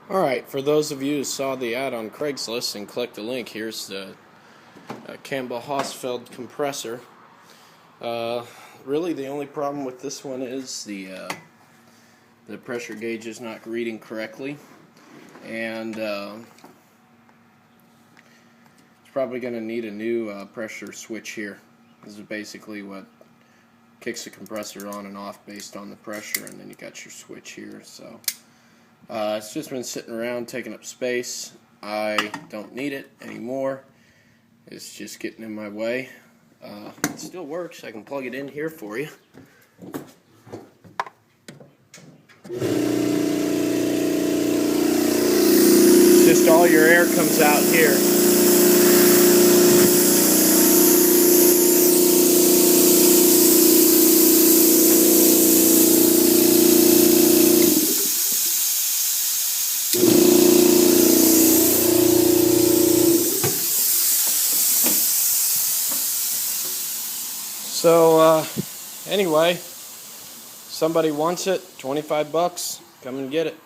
Alright, for those of you who saw the ad on Craigslist and clicked the link, here's the Campbell-Hausfeld compressor. Really the only problem with this one is the pressure gauge is not reading correctly, and it's probably going to need a new pressure switch here. This is basically what kicks the compressor on and off based on the pressure, and then you got your switch here. So it's just been sitting around taking up space. I don't need it anymore. It's just getting in my way. It still works. I can plug it in here for you. It's just all your air comes out here. So anyway, somebody wants it, $25, come and get it.